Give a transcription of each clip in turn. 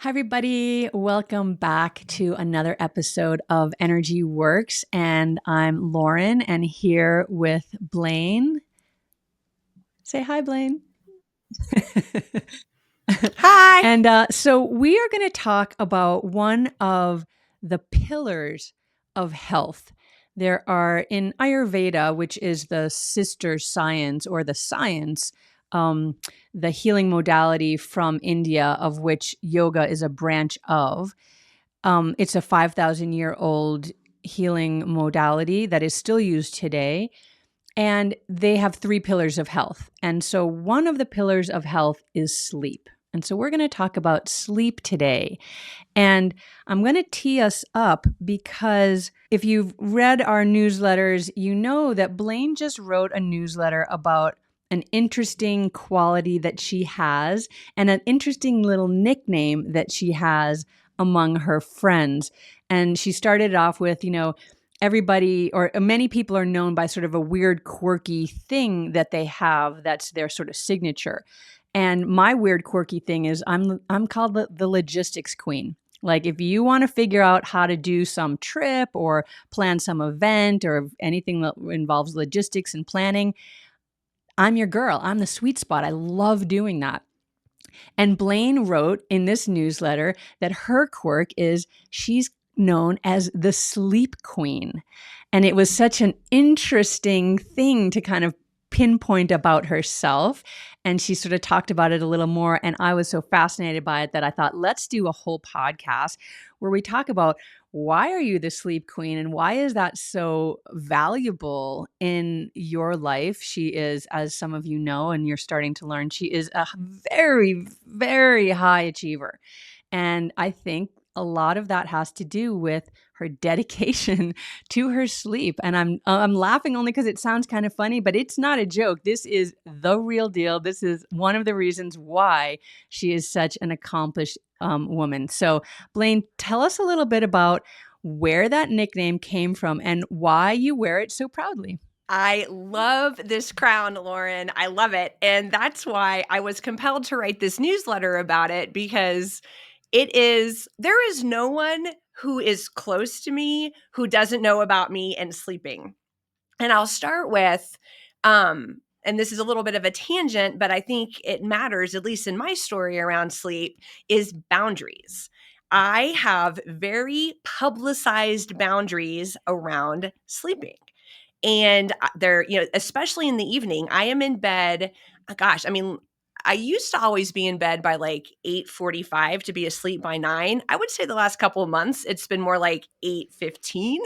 Hi, everybody. Welcome back to another episode of Energy Works. And I'm Lauren and here with Blaine. Say hi, Blaine. Hi. And so we are going to talk about one of the pillars of health. There are in Ayurveda, which is the sister science or the science, the healing modality from India, of which yoga is a branch of. It's a 5,000-year-old healing modality that is still used today. And they have three pillars of health. And so one of the pillars of health is sleep. And so we're going to talk about sleep today. And I'm going to tee us up because if you've read our newsletters, you know that Blaine just wrote a newsletter about an interesting quality that she has and an interesting little nickname that she has among her friends. And she started off with, everybody or many people are known by sort of a weird, quirky thing that they have that's their sort of signature. And my weird, quirky thing is I'm called the logistics queen. Like if you want to figure out how to do some trip or plan some event or anything that involves logistics and planning, I'm your girl. I'm the sweet spot. I love doing that. And Blaine wrote in this newsletter that her quirk is she's known as the sleep queen. And it was such an interesting thing to kind of pinpoint about herself. And she sort of talked about it a little more. And I was so fascinated by it that I thought, let's do a whole podcast where we talk about why are you the sleep queen and why is that so valuable in your life? She is, as some of you know, and you're starting to learn, she is a very, very high achiever. And I think a lot of that has to do with her dedication to her sleep. And I'm laughing only because it sounds kind of funny, but it's not a joke. This is the real deal. This is one of the reasons why she is such an accomplished woman. So, Blaine, tell us a little bit about where that nickname came from and why you wear it so proudly. I love this crown, Lauren. I love it. And that's why I was compelled to write this newsletter about it because there is no one who is close to me who doesn't know about me and sleeping. And I'll start with, and this is a little bit of a tangent, but I think it matters, at least in my story around sleep, is boundaries. I have very publicized boundaries around sleeping. And they're, especially in the evening, I am in bed. Gosh, I mean, I used to always be in bed by like 8:45 to be asleep by 9. I would say the last couple of months, it's been more like 8:15.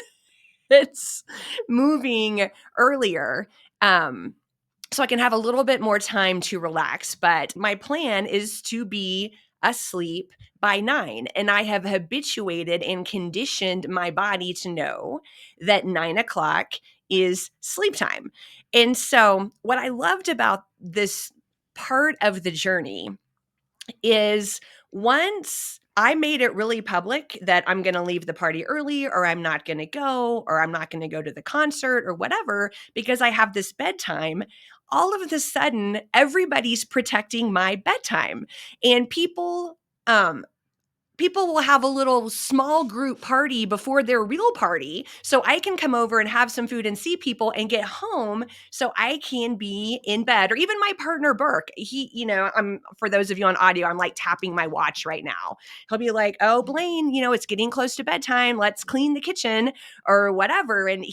It's moving earlier. So I can have a little bit more time to relax. But my plan is to be asleep by 9. And I have habituated and conditioned my body to know that 9 o'clock is sleep time. And so, what I loved about this part of the journey is once I made it really public that I'm going to leave the party early or I'm not going to go or I'm not going to go to the concert or whatever because I have this bedtime, all of a sudden everybody's protecting my bedtime. And people will have a little small group party before their real party so I can come over and have some food and see people and get home so I can be in bed. Or even my partner Burke, I'm, for those of you on audio, I'm like tapping my watch right now. He'll be like, "Oh, Blaine, it's getting close to bedtime, let's clean the kitchen," or whatever. And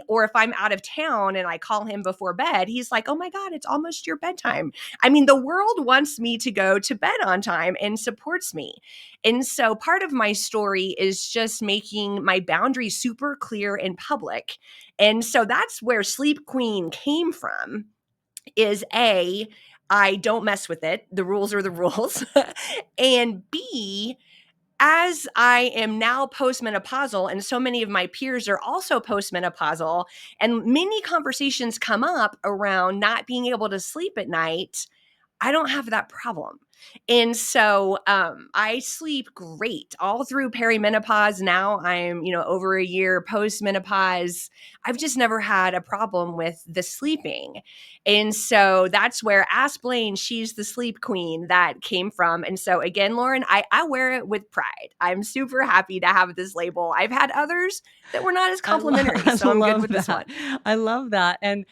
or if I'm out of town and I call him before bed, he's like, "Oh my God, it's almost your bedtime." I mean, the world wants me to go to bed on time and supports me. And so part of my story is just making my boundaries super clear in public. And so that's where Sleep Queen came from, is A, I don't mess with it. The rules are the rules. And B, as I am now postmenopausal, and so many of my peers are also postmenopausal, and many conversations come up around not being able to sleep at night, I don't have that problem. And so I sleep great all through perimenopause. Now I'm, over a year post-menopause. I've just never had a problem with the sleeping. And so that's where Ask Blaine, she's the sleep queen, that came from. And so again, Lauren, I wear it with pride. I'm super happy to have this label. I've had others that were not as complimentary, I so I'm good love with this one. that. I love that. And,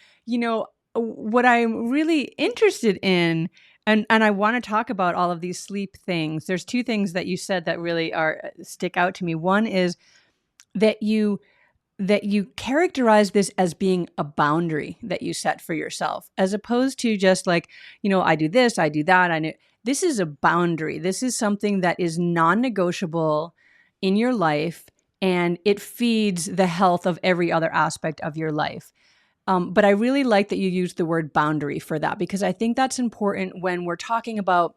what I'm really interested in, and I want to talk about all of these sleep things. There's two things that you said that really stick out to me. One is that you characterize this as being a boundary that you set for yourself, as opposed to just like, I do this, I do that. This is a boundary. This is something that is non-negotiable in your life, and it feeds the health of every other aspect of your life. But I really like that you used the word boundary for that, because I think that's important when we're talking about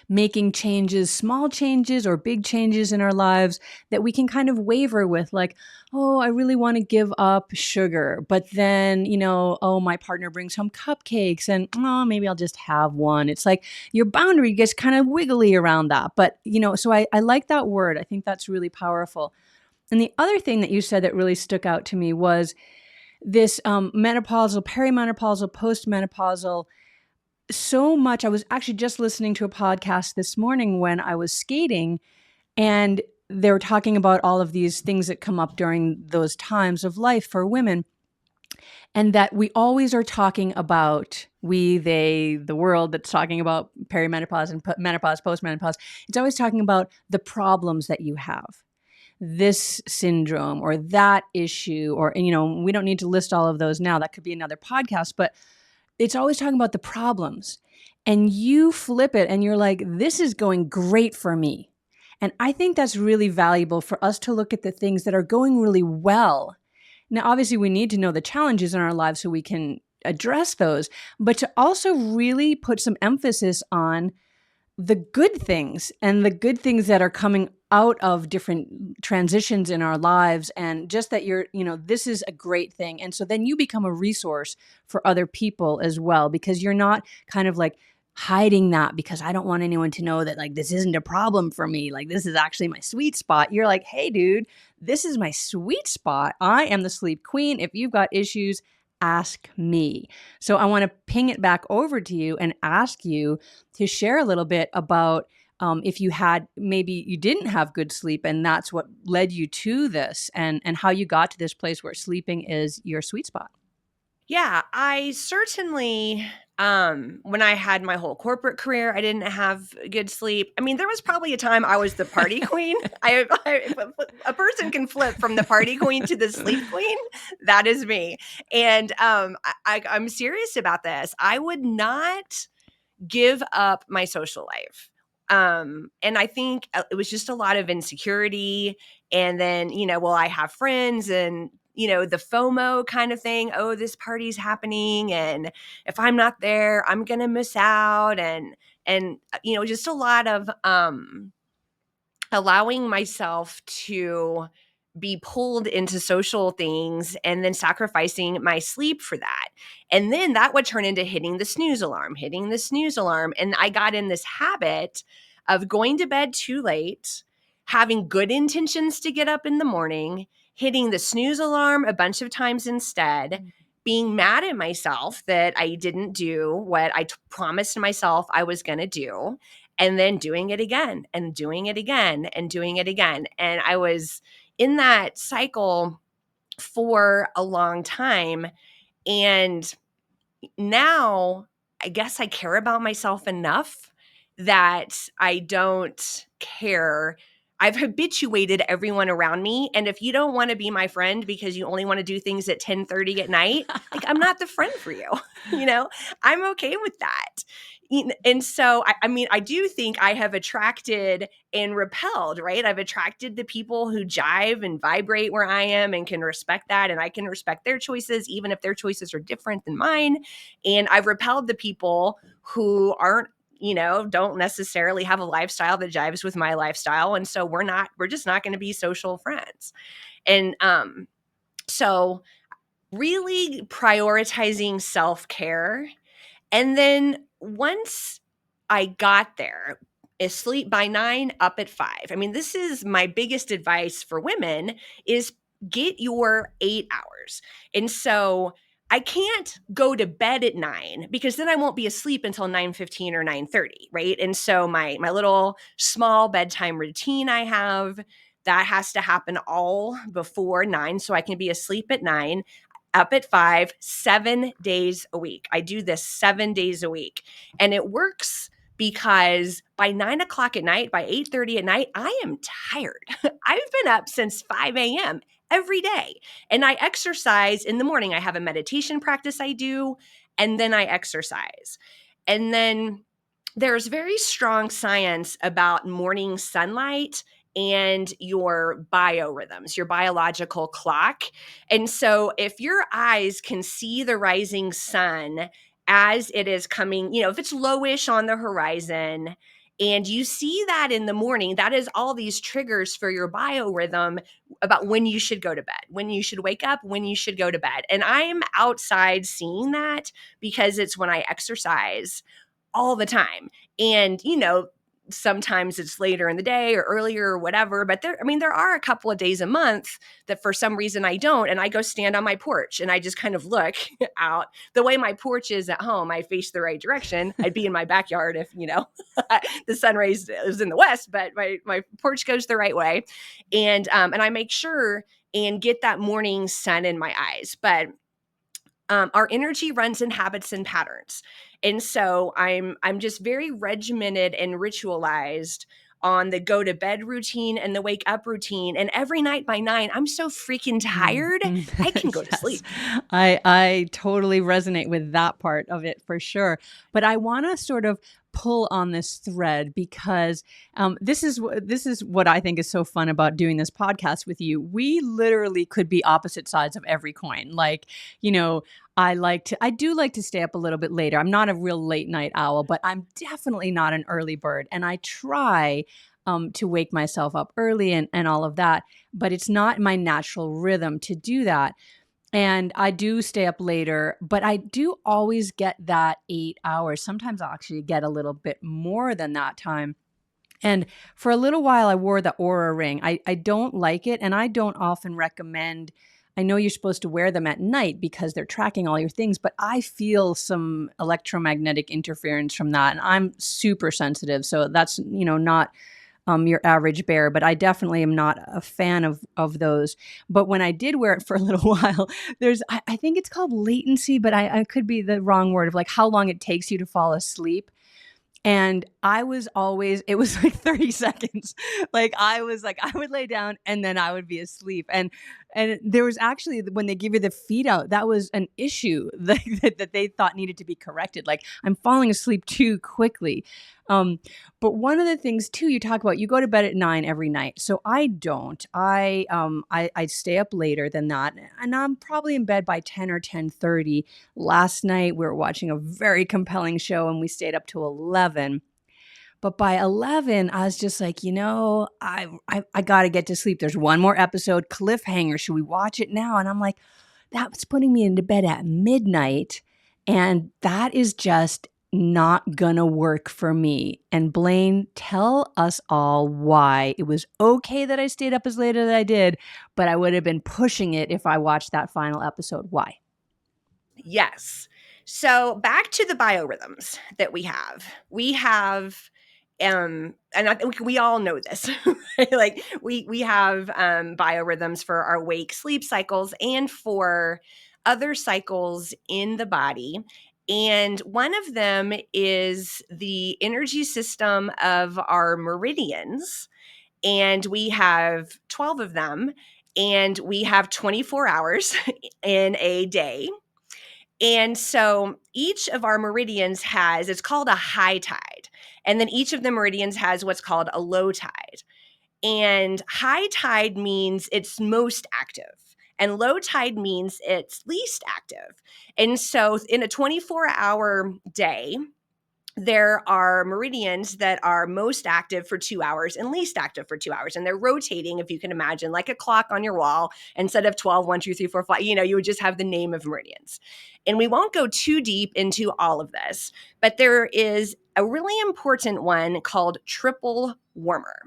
making changes, small changes or big changes in our lives, that we can kind of waver with, like, oh, I really want to give up sugar. But then, oh, my partner brings home cupcakes and maybe I'll just have one. It's like your boundary gets kind of wiggly around that. But, so I like that word. I think that's really powerful. And the other thing that you said that really stuck out to me was this menopausal, perimenopausal, postmenopausal. So much. I was actually just listening to a podcast this morning when I was skating, and they were talking about all of these things that come up during those times of life for women, and that we always are talking about, the world that's talking about perimenopause and menopause, postmenopause. It's always talking about the problems that you have, this syndrome or that issue, or, we don't need to list all of those now. That could be another podcast, but it's always talking about the problems. And you flip it and you're like, this is going great for me. And I think that's really valuable for us to look at the things that are going really well. Now, obviously, we need to know the challenges in our lives so we can address those, but to also really put some emphasis on the good things and the good things that are coming out of different transitions in our lives, and just that this is a great thing. And so then you become a resource for other people as well, because you're not kind of like hiding that because I don't want anyone to know that, like, this isn't a problem for me. Like, this is actually my sweet spot. You're like, hey, dude, this is my sweet spot. I am the sleep queen. If you've got issues, ask me. So I want to ping it back over to you and ask you to share a little bit about if maybe you didn't have good sleep and that's what led you to this, and how you got to this place where sleeping is your sweet spot. Yeah, I certainly, when I had my whole corporate career, I didn't have good sleep. I mean, there was probably a time I was the party queen. A person can flip from the party queen to the sleep queen. That is me. And I'm serious about this. I would not give up my social life. And I think it was just a lot of insecurity. And then, I have friends and, the FOMO kind of thing. Oh, this party's happening. And if I'm not there, I'm going to miss out. And, just a lot of, allowing myself to be pulled into social things and then sacrificing my sleep for that. And then that would turn into hitting the snooze alarm, hitting the snooze alarm. And I got in this habit of going to bed too late, having good intentions to get up in the morning, hitting the snooze alarm a bunch of times instead, being mad at myself that I didn't do what I promised myself I was going to do, and then doing it again and doing it again and doing it again. And I was in that cycle for a long time. And now I guess I care about myself enough that I don't care. I've habituated everyone around me. And if you don't want to be my friend because you only want to do things at 10:30 at night, like, I'm not the friend for you. I'm okay with that. And so, I mean, I do think I have attracted and repelled, right? I've attracted the people who jive and vibrate where I am and can respect that. And I can respect their choices, even if their choices are different than mine. And I've repelled the people who aren't, don't necessarily have a lifestyle that jives with my lifestyle. And so we're just not going to be social friends. And so really prioritizing self-care, and then once I got there, asleep by 9, up at 5. I mean, this is my biggest advice for women is get your 8 hours. And so I can't go to bed at 9 because then I won't be asleep until 9:15 or 9:30, right? And so my little small bedtime routine I have, that has to happen all before 9 so I can be asleep at 9, up at 5, 7 days a week. I do this 7 days a week. And it works because by 9 o'clock at night, by 8:30 at night, I am tired. I've been up since 5 a.m. every day. And I exercise in the morning. I have a meditation practice I do, and then I exercise. And then there's very strong science about morning sunlight and your biorhythms, your biological clock. And so if your eyes can see the rising sun as it is coming, if it's lowish on the horizon and you see that in the morning, that is all these triggers for your biorhythm about when you should go to bed, when you should wake up, when you should go to bed. And I'm outside seeing that because it's when I exercise all the time. And, sometimes it's later in the day or earlier or whatever, but there are a couple of days a month that for some reason I don't. And I go stand on my porch and I just kind of look out. The way my porch is at home, I face the right direction. I'd be in my backyard if, the sun rays is in the west, but my porch goes the right way. And I make sure and get that morning sun in my eyes. But our energy runs in habits and patterns. And so I'm just very regimented and ritualized on the go to bed routine and the wake up routine. And every night by 9, I'm so freaking tired, I can go to sleep. I totally resonate with that part of it for sure. But I want to sort of pull on this thread because this is what I think is so fun about doing this podcast with you. We literally could be opposite sides of every coin. Like, I do like to stay up a little bit later. I'm not a real late night owl, but I'm definitely not an early bird. And I try to wake myself up early and all of that, but it's not my natural rhythm to do that. And I do stay up later, but I do always get that 8 hours. Sometimes I'll actually get a little bit more than that time. And for a little while, I wore the Aura ring. I don't like it, and I don't often recommend. I know you're supposed to wear them at night because they're tracking all your things, but I feel some electromagnetic interference from that, and I'm super sensitive. So that's not your average bear, but I definitely am not a fan of those. But when I did wear it for a little while, I think it's called latency, but I could be the wrong word of like how long it takes you to fall asleep. And it was like 30 seconds. I would lay down and then I would be asleep. And there was actually, when they give you the feed out, that was an issue that they thought needed to be corrected. Like I'm falling asleep too quickly. But one of the things too, you talk about, you go to bed at 9 every night. So I don't, I stay up later than that. And I'm probably in bed by 10 or 10:30. Last night we were watching a very compelling show and we stayed up to 11. But by 11, I was just like, I got to get to sleep. There's one more episode, cliffhanger. Should we watch it now? And I'm like, that's putting me into bed at midnight. And that is just not gonna work for me. And Blaine, tell us all why it was okay that I stayed up as late as I did, but I would have been pushing it if I watched that final episode. Why? Yes. So back to the biorhythms that we have. We have and I think we all know this, right? Like we have biorhythms for our wake sleep cycles and for other cycles in the body. And one of them is the energy system of our meridians. And we have 12 of them, and we have 24 hours in a day. And so each of our meridians it's called a high tide. And then each of the meridians has what's called a low tide. And high tide means it's most active, and low tide means it's least active. And so in a 24-hour day, there are meridians that are most active for 2 hours and least active for 2 hours. And they're rotating, if you can imagine, like a clock on your wall. Instead of 12, 1, 2, 3, 4, 5, you would just have the name of meridians. And we won't go too deep into all of this, but there is a really important one called triple warmer.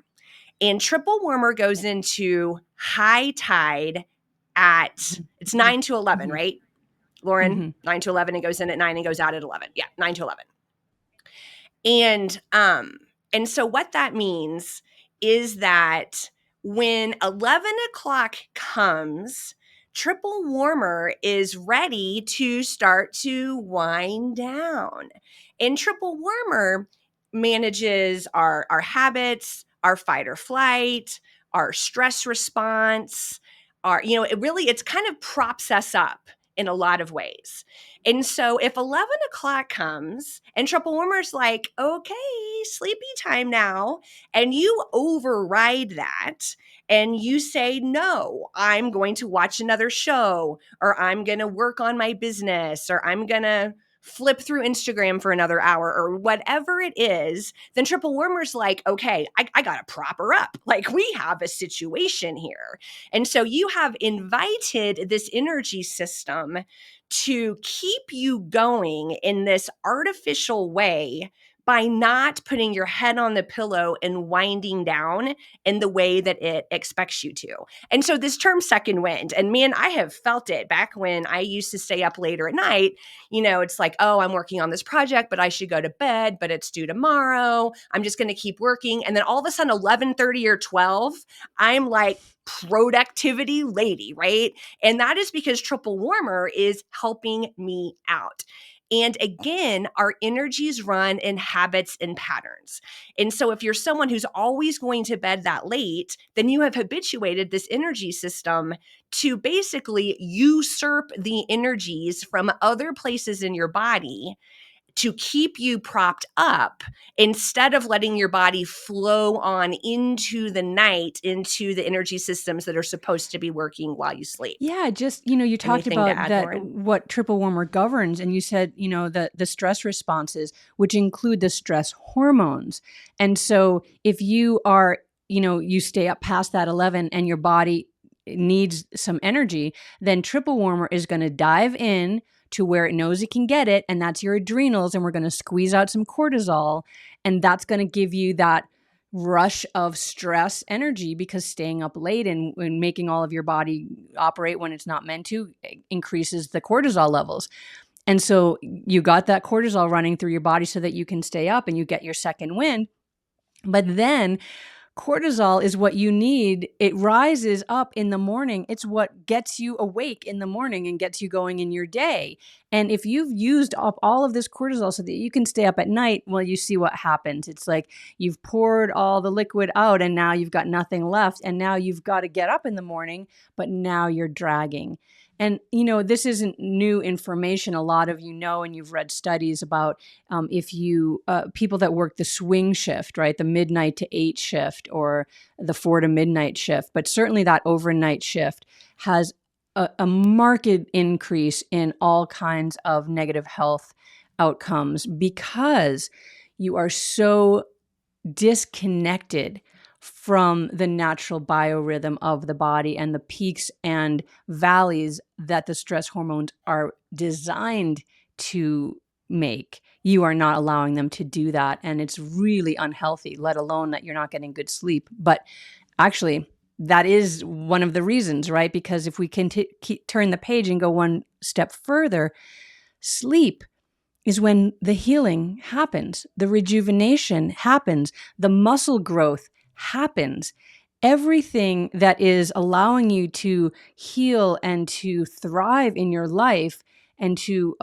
And triple warmer goes into high tide at, it's 9 to 11, right? Lauren, 9 to 11, it goes in at 9 and goes out at 11. Yeah, 9 to 11. And so what that means is that when 11 o'clock comes, triple warmer is ready to start to wind down. And triple warmer manages our habits, our fight or flight, our stress response, it's kind of props us up in a lot of ways. And so if 11 o'clock comes and triple warmer's like, okay, sleepy time now, and you override that and you say, no, I'm going to watch another show, or I'm going to work on my business, or I'm going to flip through Instagram for another hour, or whatever it is, then triple warmer's like, okay, I got to prop her up. Like, we have a situation here. And so you have invited this energy system to keep you going in this artificial way by not putting your head on the pillow and winding down in the way that it expects you to. And so this term second wind, and man, I have felt it back when I used to stay up later at night. It's like, oh, I'm working on this project, but I should go to bed, but it's due tomorrow. I'm just going to keep working. And then all of a sudden, 11:30 or 12, I'm like, productivity lady, right? And that is because triple warmer is helping me out. And again, our energies run in habits and patterns. And so if you're someone who's always going to bed that late, then you have habituated this energy system to basically usurp the energies from other places in your body to keep you propped up instead of letting your body flow on into the night, into the energy systems that are supposed to be working while you sleep. Yeah, just, you talked Anything to about add, that, Lauren? what triple warmer governs, and you said, the stress responses, which include the stress hormones. And so if you are, you stay up past that 11 and your body needs some energy, then triple warmer is going to dive in to where it knows it can get it, and that's your adrenals, and we're going to squeeze out some cortisol, and that's going to give you that rush of stress energy, because staying up late and making all of your body operate when it's not meant to increases the cortisol levels. And so you got that cortisol running through your body so that you can stay up and you get your second wind. But then cortisol is what you need. It rises up in the morning. It's what gets you awake in the morning and gets you going in your day. And if you've used up all of this cortisol so that you can stay up at night, well, you see what happens. It's like you've poured all the liquid out and now you've got nothing left. And now you've got to get up in the morning, but now you're dragging. And, this isn't new information. A lot of and you've read studies about if you, people that work the swing shift, right? The midnight to 8 shift or the 4 to midnight shift, but certainly that overnight shift has a marked increase in all kinds of negative health outcomes, because you are so disconnected from the natural biorhythm of the body and the peaks and valleys that the stress hormones are designed to make. You are not allowing them to do that. And it's really unhealthy, let alone that you're not getting good sleep. But actually, that is one of the reasons, right? Because if we can turn the page and go one step further, sleep is when the healing happens, the rejuvenation happens, the muscle growth happens. Everything that is allowing you to heal and to thrive in your life, and to,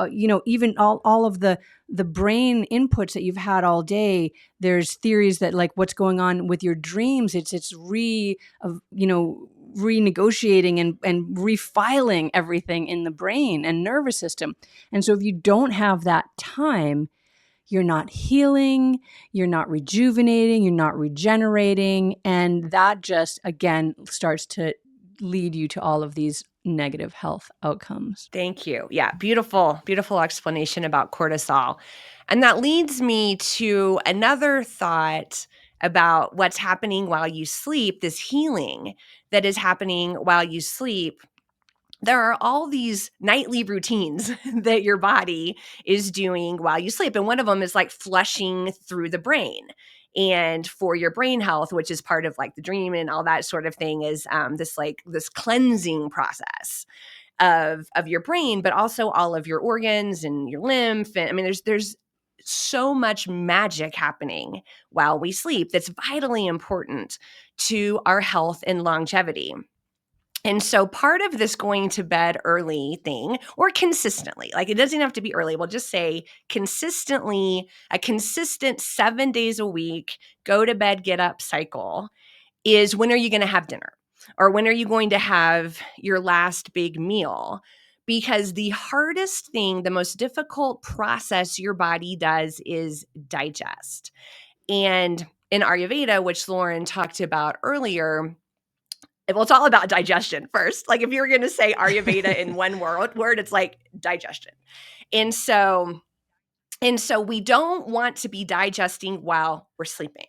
even all of the brain inputs that you've had all day. There's theories that, like, what's going on with your dreams, it's renegotiating and refiling everything in the brain and nervous system. And so if you don't have that time, you're not healing, you're not rejuvenating, you're not regenerating. And that just, again, starts to lead you to all of these negative health outcomes. Thank you. Yeah, beautiful, beautiful explanation about cortisol. And that leads me to another thought about what's happening while you sleep, this healing that is happening while you sleep. There are all these nightly routines that your body is doing while you sleep. And one of them is like flushing through the brain. And for your brain health, which is part of like the dream and all that sort of thing, is this cleansing process of your brain, but also all of your organs and your lymph. And I mean, there's so much magic happening while we sleep that's vitally important to our health and longevity. And so part of this going to bed early thing, or consistently, like it doesn't have to be early, we'll just say consistently, a consistent 7 days a week, go to bed, get up cycle is, when are you going to have dinner? Or when are you going to have your last big meal? Because the hardest thing, the most difficult process your body does is digest. And in Ayurveda, which Lauren talked about earlier, well, it's all about digestion first. Like if you were going to say Ayurveda in one word, it's like digestion. And so we don't want to be digesting while we're sleeping.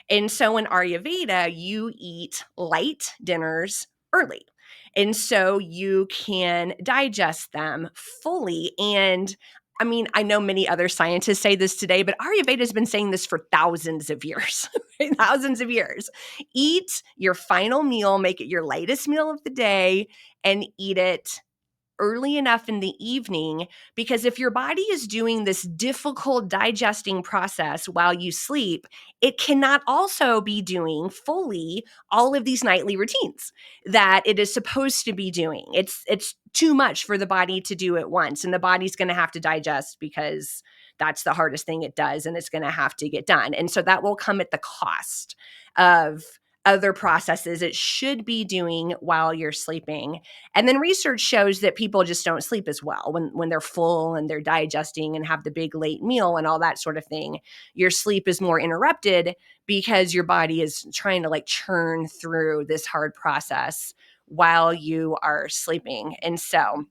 And so in Ayurveda, you eat light dinners early. And so you can digest them fully. And I mean, I know many other scientists say this today, but Ayurveda has been saying this for thousands of years, thousands of years. Eat your final meal, make it your lightest meal of the day, and eat it early enough in the evening, because if your body is doing this difficult digesting process while you sleep, it cannot also be doing fully all of these nightly routines that it is supposed to be doing. It's too much for the body to do at once, and the body's going to have to digest because that's the hardest thing it does, and it's going to have to get done. And so that will come at the cost of other processes it should be doing while you're sleeping. And then research shows that people just don't sleep as well when they're full and they're digesting and have the big late meal and all that sort of thing. Your sleep is more interrupted because your body is trying to like churn through this hard process while you are sleeping. And so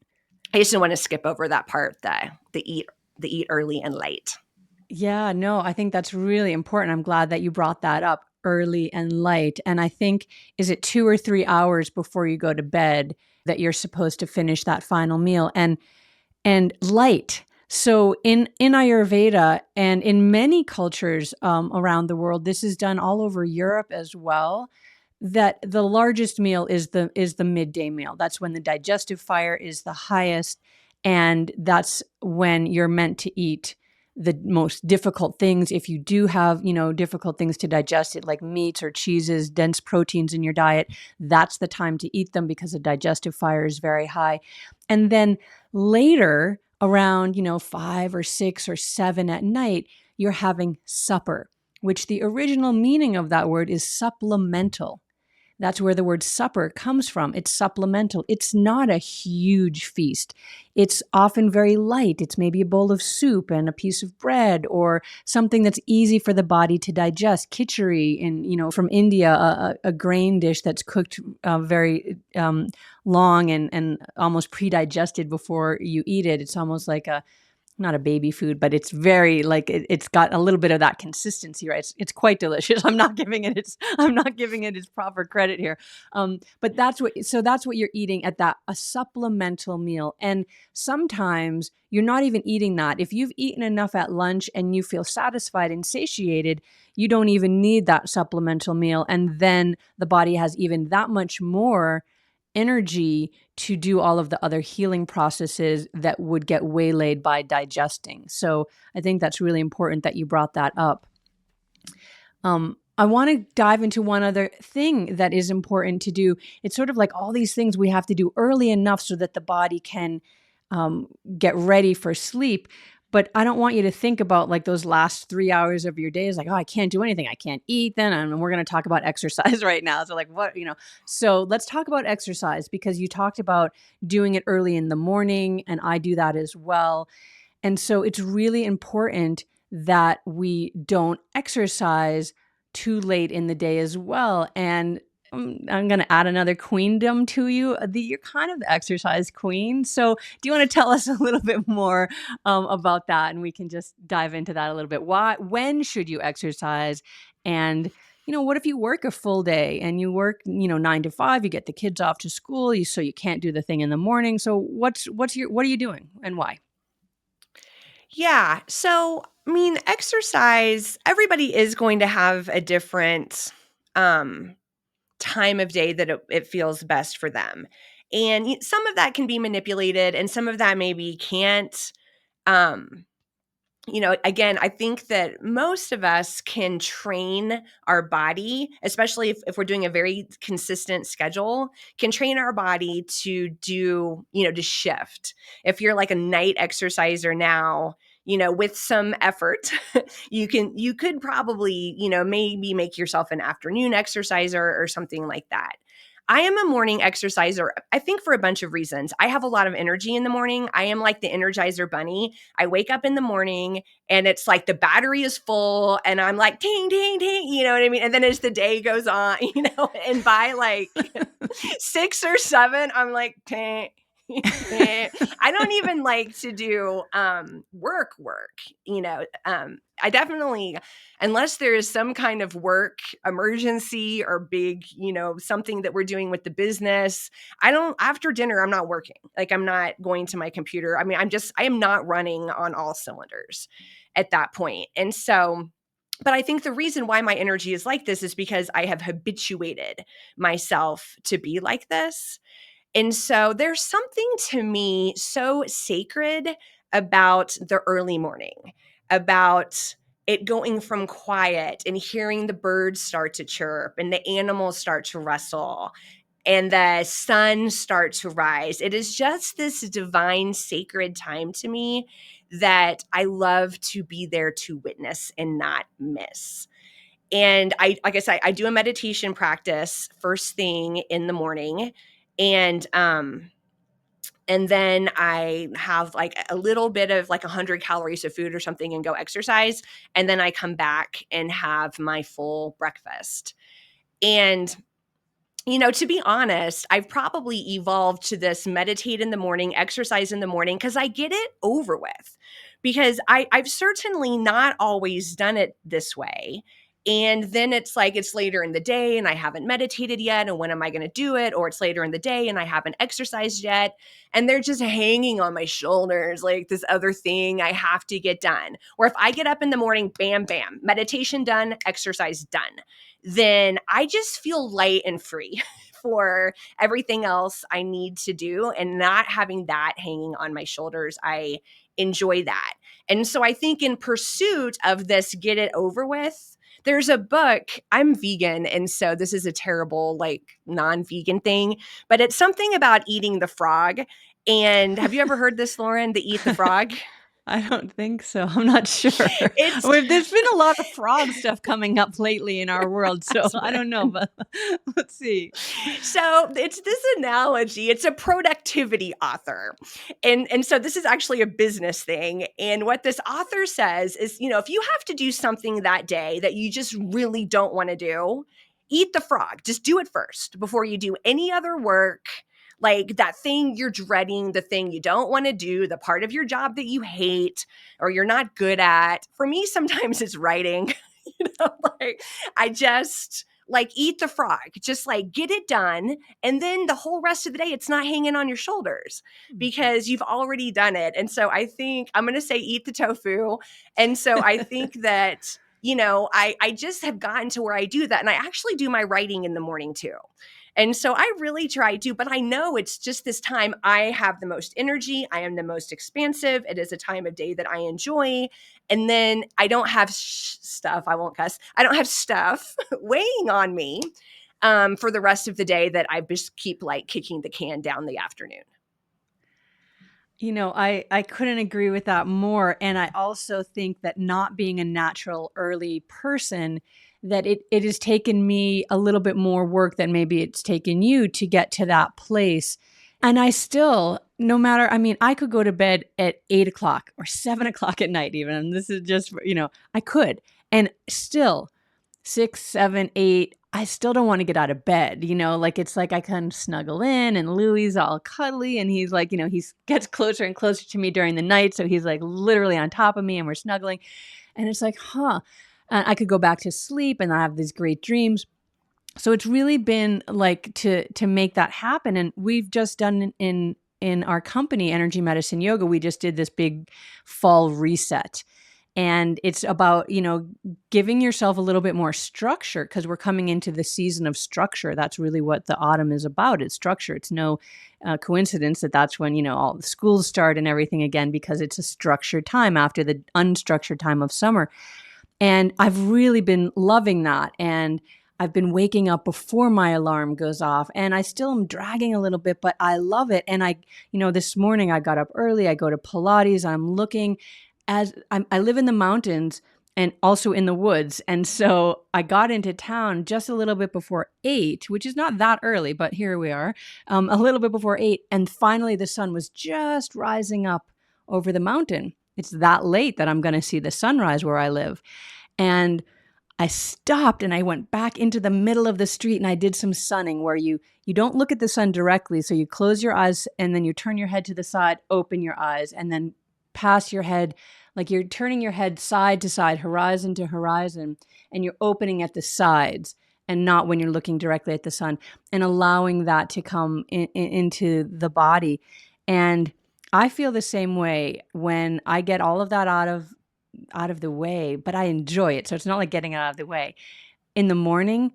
I just don't want to skip over that part, the eat early and late. Yeah, no, I think that's really important. I'm glad that you brought that up, early and light. And I think, is it 2 or 3 hours before you go to bed that you're supposed to finish that final meal? And light. So in Ayurveda and in many cultures around the world, this is done all over Europe as well. That the largest meal is the midday meal. That's when the digestive fire is the highest, and that's when you're meant to eat the most difficult things. If you do have, difficult things to digest, it like meats or cheeses, dense proteins in your diet, that's the time to eat them because the digestive fire is very high. And then later, around, 5 or 6 or 7 at night, you're having supper, which the original meaning of that word is supplemental. That's where the word supper comes from. It's supplemental. It's not a huge feast. It's often very light. It's maybe a bowl of soup and a piece of bread or something that's easy for the body to digest. Khichdi from India, a grain dish that's cooked very long and almost pre-digested before you eat it. It's almost like not a baby food, but it's very like it's got a little bit of that consistency, right? It's quite delicious. I'm not giving it its proper credit here. But that's what you're eating at a supplemental meal. And sometimes you're not even eating that. If you've eaten enough at lunch and you feel satisfied and satiated, you don't even need that supplemental meal. And then the body has even that much more energy to do all of the other healing processes that would get waylaid by digesting. So I think that's really important that you brought that up. I want to dive into one other thing that is important to do. It's sort of like all these things we have to do early enough so that the body can get ready for sleep. But I don't want you to think about like those last 3 hours of your day is like, oh, I can't do anything. I can't eat then. And we're going to talk about exercise right now. So like so let's talk about exercise, because you talked about doing it early in the morning, and I do that as well. And so it's really important that we don't exercise too late in the day as well. And I'm going to add another queendom to you. You're kind of the exercise queen. So, do you want to tell us a little bit more about that? And we can just dive into that a little bit. When should you exercise? And, what if you work a full day and you work, 9 to 5, you get the kids off to school, so you can't do the thing in the morning. So, what are you doing and why? Yeah. So, I mean, exercise, everybody is going to have a different um, time of day that it feels best for them. And some of that can be manipulated, and some of that maybe can't. Um, again, I think that most of us can train our body, especially if we're doing a very consistent schedule, can train our body to do, to shift. If you're like a night exerciser now, with some effort, you could probably, maybe make yourself an afternoon exerciser or something like that. I am a morning exerciser, I think, for a bunch of reasons. I have a lot of energy in the morning. I am like the Energizer bunny. I wake up in the morning and it's like the battery is full and I'm like, ding, ding, ding, you know what I mean? And then as the day goes on, and by like 6 or 7, I'm like, ding. I don't even like to do work, I definitely, unless there is some kind of work emergency or big, something that we're doing with the business, after dinner, I'm not working. Like, I'm not going to my computer. I mean, I am not running on all cylinders at that point. And so, but I think the reason why my energy is like this is because I have habituated myself to be like this. And so there's something to me so sacred about the early morning, about it going from quiet and hearing the birds start to chirp and the animals start to rustle and the sun start to rise. It is just this divine, sacred time to me that I love to be there to witness and not miss. And like I said, I do a meditation practice first thing in the morning. And then I have like a little bit of like 100 calories of food or something and go exercise. And then I come back and have my full breakfast. And to be honest, I've probably evolved to this meditate in the morning, exercise in the morning, because I get it over with. Because I've certainly not always done it this way. And then it's like it's later in the day and I haven't meditated yet. And when am I going to do it? Or it's later in the day and I haven't exercised yet. And they're just hanging on my shoulders like this other thing I have to get done. Or if I get up in the morning, bam, bam, meditation done, exercise done, then I just feel light and free for everything else I need to do. And not having that hanging on my shoulders, I enjoy that. And so I think in pursuit of this get it over with, there's a book. I'm vegan, and so this is a terrible like non-vegan thing, but it's something about eating the frog. And have you ever heard this, Lauren, the eat the frog? I don't think so. I'm not sure. It's There's been a lot of frog stuff coming up lately in our world, so I don't know, but let's see. So it's this analogy. It's a productivity author. And so this is actually a business thing. And what this author says is, if you have to do something that day that you just really don't want to do, eat the frog. Just do it first before you do any other work. Like that thing you're dreading, the thing you don't want to do, the part of your job that you hate or you're not good at. For me, sometimes it's writing. Like I just like eat the frog, just like get it done. And then the whole rest of the day, it's not hanging on your shoulders because you've already done it. And so I think I'm going to say eat the tofu. And so I think that, I just have gotten to where I do that. And I actually do my writing in the morning too. And so I really try to, but I know it's just this time I have the most energy. I am the most expansive. It is a time of day that I enjoy. And then I don't have stuff, I won't cuss. I don't have stuff weighing on me for the rest of the day that I just keep like kicking the can down the afternoon. I couldn't agree with that more. And I also think that not being a natural early person, that it has taken me a little bit more work than maybe it's taken you to get to that place. And I still, no matter, I mean, I could go to bed at 8 o'clock or 7 o'clock at night even. And this is just, I could. And still, 6, 7, 8, I still don't want to get out of bed. Like it's like I kind of snuggle in and Louie's all cuddly and he's like, he gets closer and closer to me during the night. So he's like literally on top of me and we're snuggling. And it's like, I could go back to sleep and I have these great dreams. So it's really been like to make that happen. And we've just done in our company, Energy Medicine Yoga, we just did this big fall reset. And it's about, giving yourself a little bit more structure because we're coming into the season of structure. That's really what the autumn is about. It's structure. It's no coincidence that that's when, all the schools start and everything again, because it's a structured time after the unstructured time of summer. And I've really been loving that. And I've been waking up before my alarm goes off and I still am dragging a little bit, but I love it. And this morning I got up early, I go to Pilates, I'm looking I live in the mountains and also in the woods. And so I got into town just a little bit before 8, which is not that early, but here we are, a little bit before 8. And finally the sun was just rising up over the mountain. It's that late that I'm going to see the sunrise where I live. And I stopped and I went back into the middle of the street and I did some sunning where you don't look at the sun directly. So you close your eyes and then you turn your head to the side, open your eyes, and then pass your head, like you're turning your head side to side, horizon to horizon, and you're opening at the sides and not when you're looking directly at the sun, and allowing that to come into the body. And I feel the same way when I get all of that out of the way, but I enjoy it. So it's not like getting it out of the way. In the morning,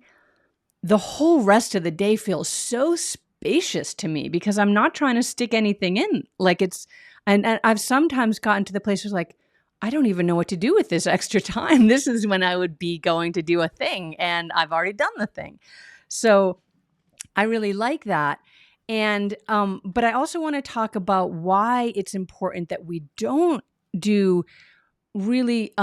the whole rest of the day feels so spacious to me because I'm not trying to stick anything in. Like and I've sometimes gotten to the place where like, I don't even know what to do with this extra time. This is when I would be going to do a thing and I've already done the thing. So I really like that. And, but I also want to talk about why it's important that we don't do really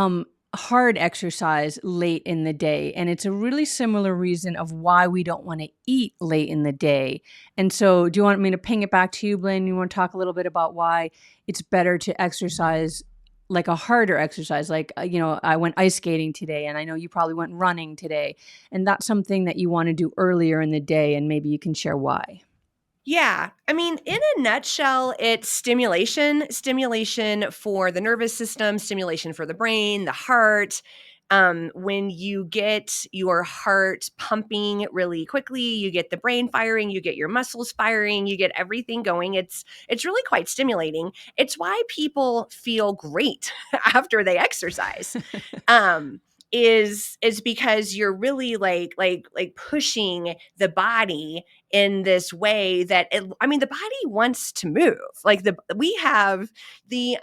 hard exercise late in the day. And it's a really similar reason of why we don't want to eat late in the day. And so do you want me to ping it back to you, Blaine? You want to talk a little bit about why it's better to exercise like a harder exercise? Like, I went ice skating today and I know you probably went running today. And that's something that you want to do earlier in the day. And maybe you can share why. Yeah. I mean, in a nutshell, it's stimulation for the nervous system, stimulation for the brain, the heart. When you get your heart pumping really quickly, you get the brain firing, you get your muscles firing, you get everything going. It's really quite stimulating. It's why people feel great after they exercise. Um, is because you're really like pushing the body in this way that the body wants to move. Like we have the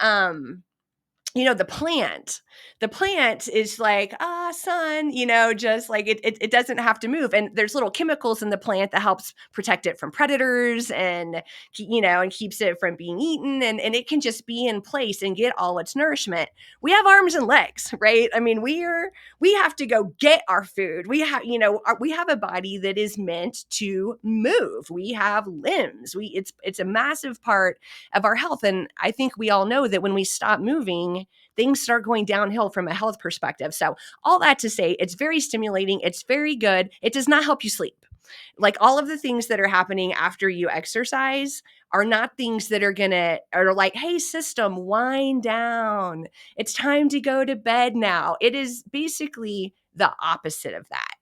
the plant is like, sun, just like it doesn't have to move. And there's little chemicals in the plant that helps protect it from predators and keeps it from being eaten. And it can just be in place and get all its nourishment. We have arms and legs, right? I mean, we have to go get our food. We have, we have a body that is meant to move. We have limbs. It's a massive part of our health. And I think we all know that when we stop moving, things start going downhill from a health perspective. So all that to say, it's very stimulating. It's very good. It does not help you sleep. Like all of the things that are happening after you exercise are not things that are like, hey, system, wind down. It's time to go to bed now. It is basically the opposite of that.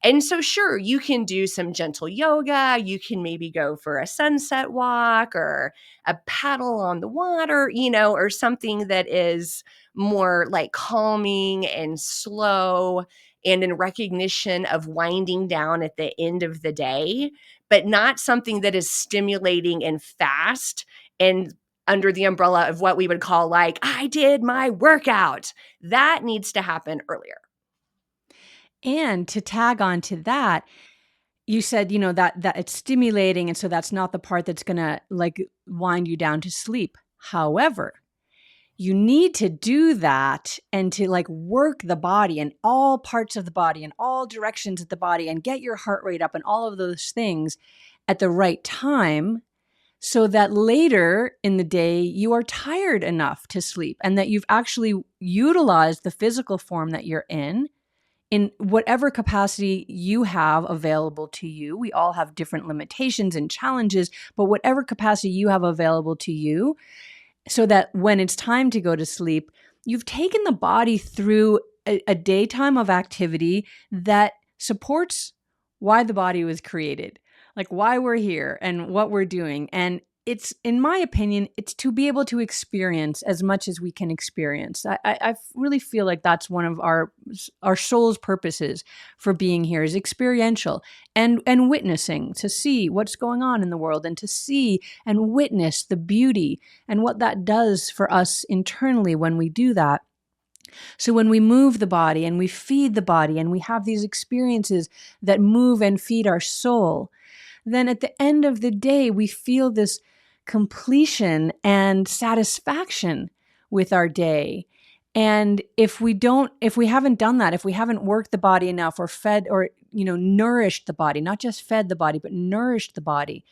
And so, sure, you can do some gentle yoga. You can maybe go for a sunset walk or a paddle on the water, or something that is more like calming and slow and in recognition of winding down at the end of the day, but not something that is stimulating and fast and under the umbrella of what we would call like, I did my workout. That needs to happen earlier. And to tag on to that, you said, that it's stimulating. And so that's not the part that's going to like wind you down to sleep. However, you need to do that and to like work the body and all parts of the body and all directions of the body and get your heart rate up and all of those things at the right time so that later in the day you are tired enough to sleep and that you've actually utilized the physical form that you're in in whatever capacity you have available to you. We all have different limitations and challenges, but whatever capacity you have available to you, so that when it's time to go to sleep, you've taken the body through a daytime of activity that supports why the body was created, like why we're here and what we're doing. And it's, in my opinion, it's to be able to experience as much as we can experience. I really feel like that's one of our soul's purposes for being here, is experiential and witnessing, to see what's going on in the world and to see and witness the beauty and what that does for us internally when we do that. So when we move the body and we feed the body and we have these experiences that move and feed our soul, then at the end of the day, we feel this completion and satisfaction with our day. And if we haven't done that, if we haven't worked the body enough or fed or, nourished the body, not just fed the body, but nourished the body,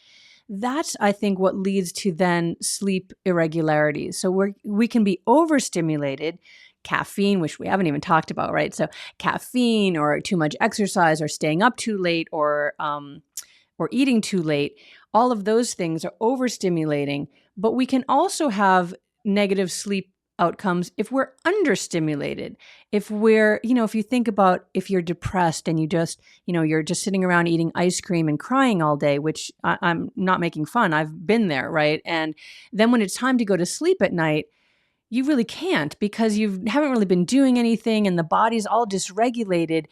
that's, I think, what leads to then sleep irregularities. So we can be overstimulated. Caffeine, which we haven't even talked about, right? So caffeine or too much exercise or staying up too late or eating too late, all of those things are overstimulating. But we can also have negative sleep outcomes if we're understimulated. If we're, if you think about if you're depressed and you're just sitting around eating ice cream and crying all day, which I'm not making fun. I've been there, right? And then when it's time to go to sleep at night, you really can't, because you haven't really been doing anything and the body's all dysregulated.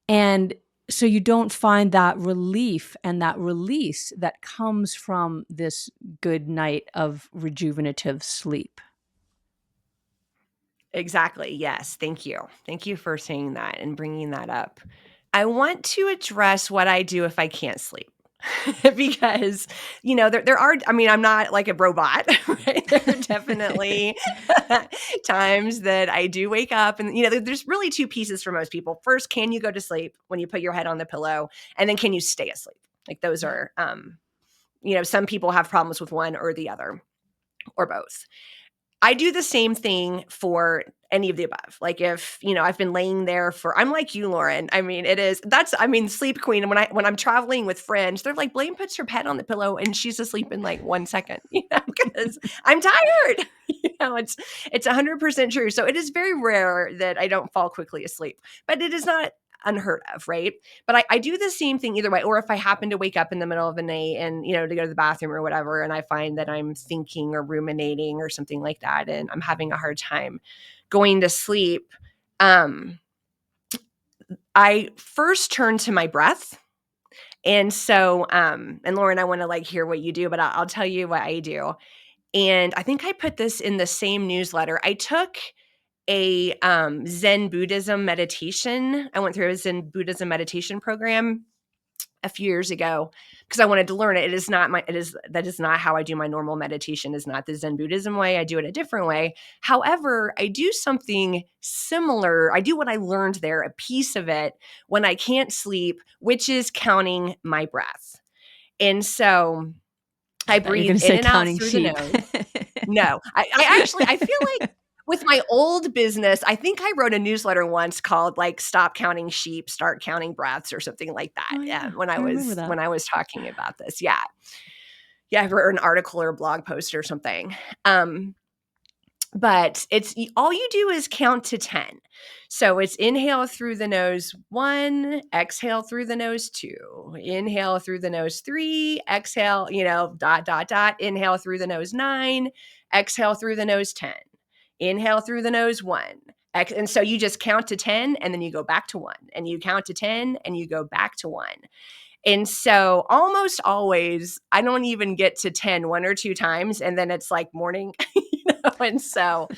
And so you don't find that relief and that release that comes from this good night of rejuvenative sleep. Exactly. Yes. Thank you. Thank you for saying that and bringing that up. I want to address what I do if I can't sleep. Because, there are, I'm not like a robot, right? There are definitely times that I do wake up and, there's really two pieces for most people. First, can you go to sleep when you put your head on the pillow? And then can you stay asleep? Like those are, some people have problems with one or the other or both. I do the same thing for any of the above. Like if, I've been laying there I'm like you, Lauren. Sleep queen. And when I'm traveling with friends, they're like, Blaine puts her head on the pillow and she's asleep in like 1 second, because I'm tired. It's 100% true. So it is very rare that I don't fall quickly asleep, but it is not unheard of, right? But I do the same thing either way. Or if I happen to wake up in the middle of the night and, to go to the bathroom or whatever, and I find that I'm thinking or ruminating or something like that, and I'm having a hard time going to sleep, I first turn to my breath. And so, and Lauren, I want to hear what you do, but I'll tell you what I do. And I think I put this in the same newsletter. I took a Zen Buddhism meditation. I went through a Zen Buddhism meditation program a few years ago because I wanted to learn it. That is not how I do my normal meditation. Is not the Zen Buddhism way. I do it a different way. However, I do something similar. I do what I learned there, a piece of it, when I can't sleep, which is counting my breath. And so I breathe in and out through the nose. No, I feel like with my old business, I think I wrote a newsletter once called Stop Counting Sheep, Start Counting Breaths or something like that. Oh, yeah. When I was talking about this. Yeah. Yeah. I wrote an article or a blog post or something. But it's all you do is count to 10. So it's inhale through the nose 1, exhale through the nose 2, inhale through the nose 3, exhale, inhale through the nose 9, exhale through the nose 10, inhale through the nose 1. And so you just count to 10 and then you go back to 1, and you count to 10 and you go back to 1. And so almost always I don't even get to 10 one or two times, and then it's like morning. And so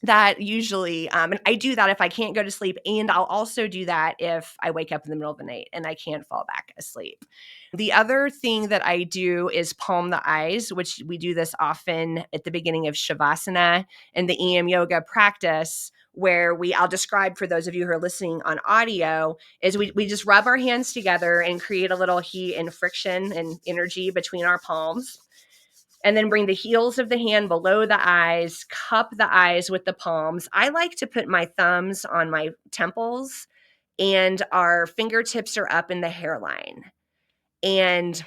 that usually, and I do that if I can't go to sleep, and I'll also do that if I wake up in the middle of the night and I can't fall back asleep. The other thing that I do is palm the eyes, which we do this often at the beginning of Shavasana and the EM yoga practice, where I'll describe for those of you who are listening on audio, is we just rub our hands together and create a little heat and friction and energy between our palms. And then bring the heels of the hand below the eyes, cup the eyes with the palms. I like to put my thumbs on my temples, and our fingertips are up in the hairline. And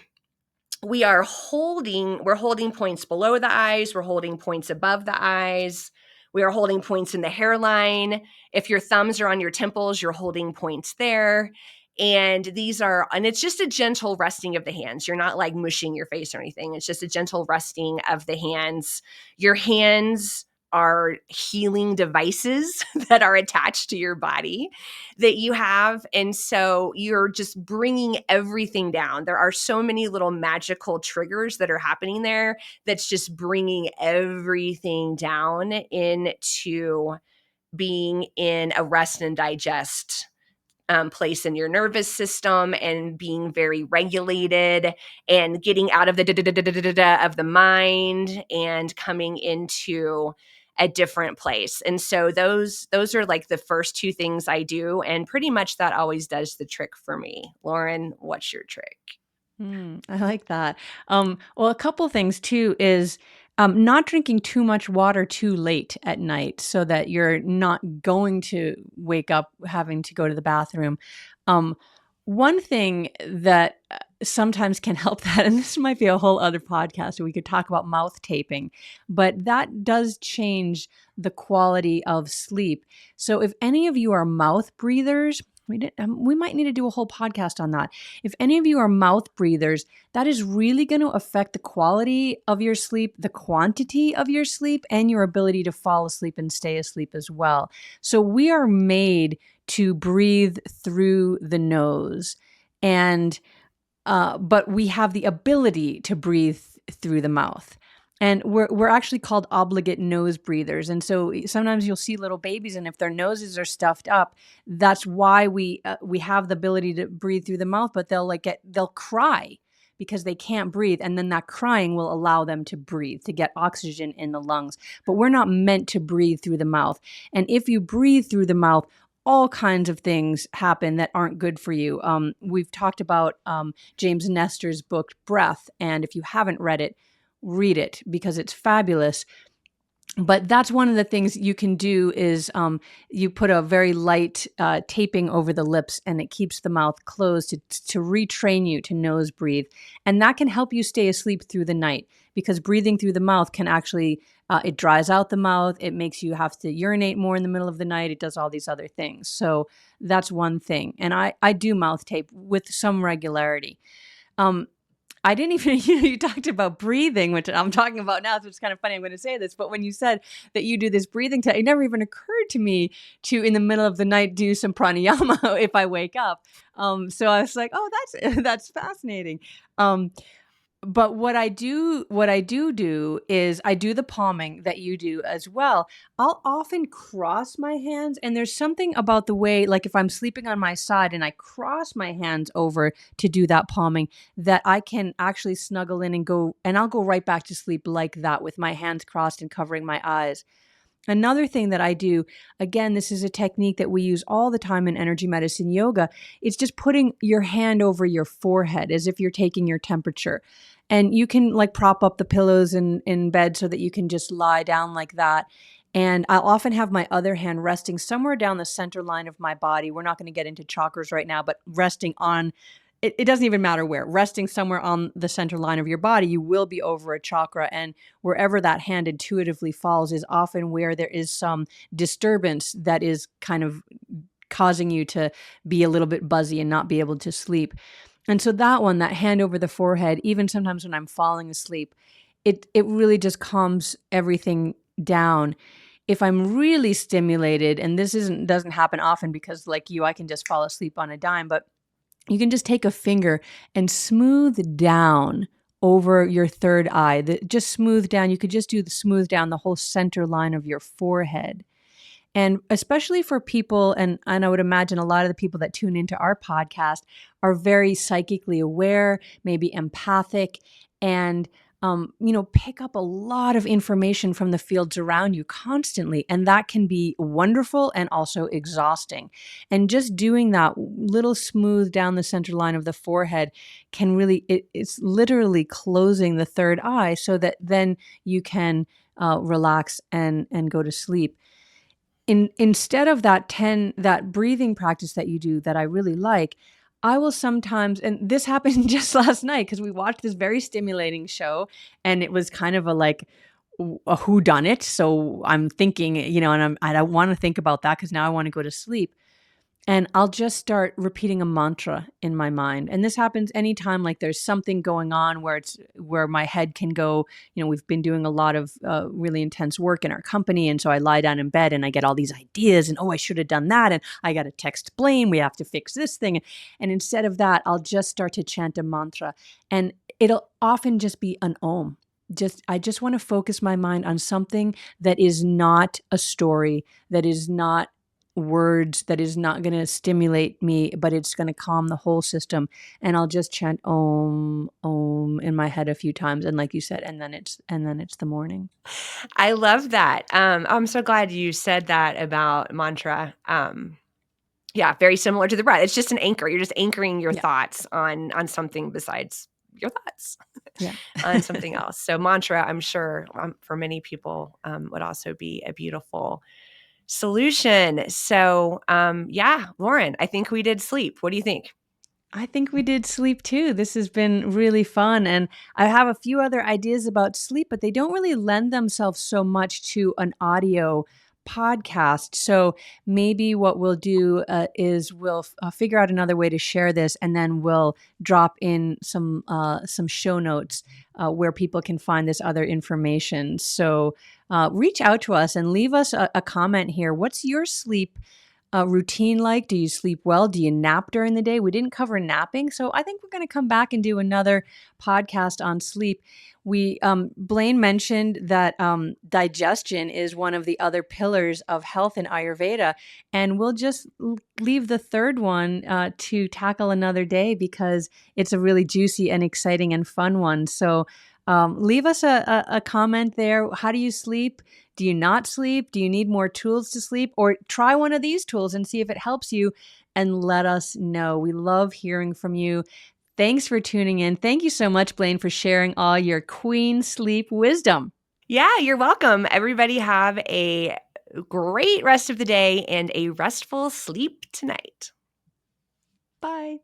we're holding points below the eyes, we're holding points above the eyes, we are holding points in the hairline. If your thumbs are on your temples, you're holding points there. And it's just a gentle resting of the hands. You're not like mushing your face or anything. It's just a gentle resting of the hands. Your hands are healing devices that are attached to your body that you have. And so you're just bringing everything down. There are so many little magical triggers that are happening there that's just bringing everything down into being in a rest and digest place in your nervous system, and being very regulated and getting out of the of the mind and coming into a different place. And so those are like the first two things I do, and pretty much that always does the trick for me. Lauren, what's your trick? I like that. Well, a couple things too is not drinking too much water too late at night so that you're not going to wake up having to go to the bathroom. Um, One thing that sometimes can help that, and this might be a whole other podcast, we could talk about mouth taping, but that does change the quality of sleep. So if any of you are mouth breathers, we might need to do a whole podcast on that. If any of you are mouth breathers, that is really going to affect the quality of your sleep, the quantity of your sleep, and your ability to fall asleep and stay asleep as well. So we are made to breathe through the nose, and but we have the ability to breathe through the mouth. And we're actually called obligate nose breathers. And so sometimes you'll see little babies, and if their noses are stuffed up, that's why we have the ability to breathe through the mouth. But they'll cry because they can't breathe, and then that crying will allow them to breathe, to get oxygen in the lungs. But we're not meant to breathe through the mouth. And if you breathe through the mouth, all kinds of things happen that aren't good for you. We've talked about James Nestor's book, Breath, and if you haven't read it, read it because it's fabulous. But that's one of the things you can do is you put a very light taping over the lips, and it keeps the mouth closed to retrain you to nose breathe. And that can help you stay asleep through the night, because breathing through the mouth can actually, it dries out the mouth. It makes you have to urinate more in the middle of the night. It does all these other things. So that's one thing. And I do mouth tape with some regularity. I didn't even, you talked about breathing, which I'm talking about now, so it's kind of funny I'm going to say this, but when you said that you do this breathing test, it never even occurred to me to, in the middle of the night, do some pranayama if I wake up. So I was like, oh, that's fascinating. But what I do is I do the palming that you do as well. I'll often cross my hands, and there's something about the way, like if I'm sleeping on my side and I cross my hands over to do that palming, that I can actually snuggle in and I'll go right back to sleep like that with my hands crossed and covering my eyes. Another thing that I do, again, this is a technique that we use all the time in energy medicine yoga. It's just putting your hand over your forehead as if you're taking your temperature. And you can like prop up the pillows in bed so that you can just lie down like that. And I'll often have my other hand resting somewhere down the center line of my body. We're not going to get into chakras right now, but resting on it doesn't even matter where, resting somewhere on the center line of your body, you will be over a chakra. And wherever that hand intuitively falls is often where there is some disturbance that is kind of causing you to be a little bit buzzy and not be able to sleep. And so that hand over the forehead, even sometimes when I'm falling asleep, it really just calms everything down. If I'm really stimulated, and this doesn't happen often because like you, I can just fall asleep on a dime, but you can just take a finger and smooth down over your third eye. Just smooth down. You could just do the smooth down the whole center line of your forehead. And especially for people, and I would imagine a lot of the people that tune into our podcast are very psychically aware, maybe empathic, and pick up a lot of information from the fields around you constantly. And that can be wonderful and also exhausting. And just doing that little smooth down the center line of the forehead can really, it's literally closing the third eye so that then you can relax and go to sleep. Instead of that breathing practice that you do that I really like, I will sometimes, and this happened just last night because we watched this very stimulating show, and it was kind of a whodunit. So I'm thinking, and I don't want to think about that because now I want to go to sleep. And I'll just start repeating a mantra in my mind. And this happens anytime like there's something going on where my head can go, we've been doing a lot of really intense work in our company. And so I lie down in bed and I get all these ideas and, oh, I should have done that. And I got to text Blaine, we have to fix this thing. And instead of that, I'll just start to chant a mantra. And it'll often just be an om. I just want to focus my mind on something that is not a story, that is not words, that is not going to stimulate me, but it's going to calm the whole system. And I'll just chant om, om in my head a few times. And like you said, and then it's the morning. I love that. I'm so glad you said that about mantra. Yeah, very similar to the breath. It's just an anchor. You're just anchoring your thoughts on something besides your thoughts. Yeah. On something else. So mantra, I'm sure for many people would also be a beautiful solution. So Lauren, I think we did sleep. What do you think? I think we did sleep too. This has been really fun. And I have a few other ideas about sleep, but they don't really lend themselves so much to an audio podcast. So maybe what we'll do is we'll figure out another way to share this, and then we'll drop in some show notes where people can find this other information. So reach out to us and leave us a comment here. What's your sleep routine like? Do you sleep well? Do you nap during the day? We didn't cover napping, so I think we're going to come back and do another podcast on sleep. Blaine mentioned that digestion is one of the other pillars of health in Ayurveda, and we'll just leave the third one to tackle another day because it's a really juicy and exciting and fun one. So leave us a comment there. How do you sleep? Do you not sleep? Do you need more tools to sleep? Or try one of these tools and see if it helps you, and let us know. We love hearing from you. Thanks for tuning in. Thank you so much, Blaine, for sharing all your queen sleep wisdom. Yeah, you're welcome. Everybody have a great rest of the day and a restful sleep tonight. Bye.